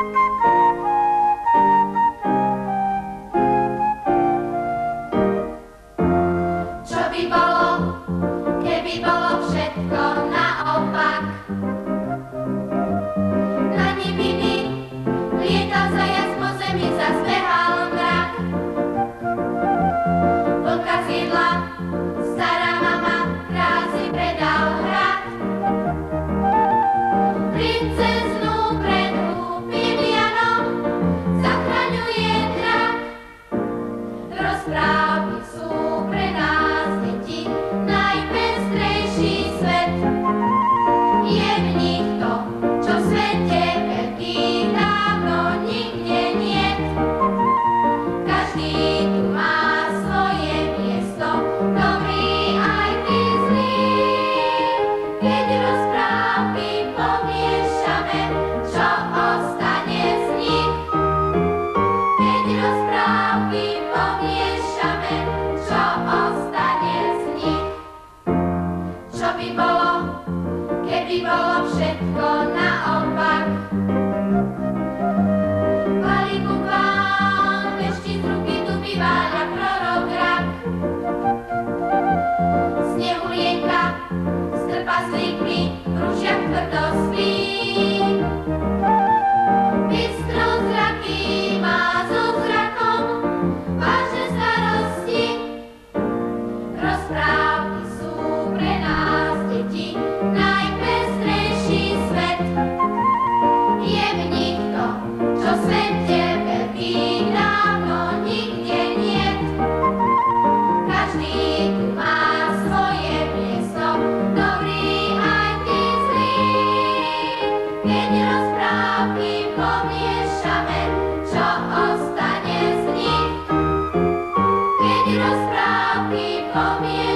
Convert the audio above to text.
Čo by bolo, keby bolo všetko naopak? Na diviny lietal zajac, po zemi zazbehal mrak. Vlka zjedla stará mama, krázy predal hrad. Princeznu pred hlúpym Janom zachraňuje drak. Rozprávky sú pre nás deti najpestrejší svet. Je v nich to, čo v svete veľkých dávno nikde niet. Každý tu má svoje miesto, dobrý aj ty zlý. Keď rozprávky pomiešame, čo ostane z nich? Keď rozprávky pomiešame, čo ostane z nich? Čo by bolo, keby bolo všetko naopak? Balíku k vám, vešti z ruky duby váľa prorok rak. Snehulienka z trpaslíkmi v ružiach tvrdo spí. Bystrozraký má so zrakom vážne starosti. Rozprávky sú pre nás deti najpestrejší svet. Je v nich to, čo v svete veľkých dávno nikde niet. Každý tu má svoje miesto, dobrý aj ty zlý. Keď rozprávky pomiešame, čo ostane z nich? Keď rozprávky pomiešame,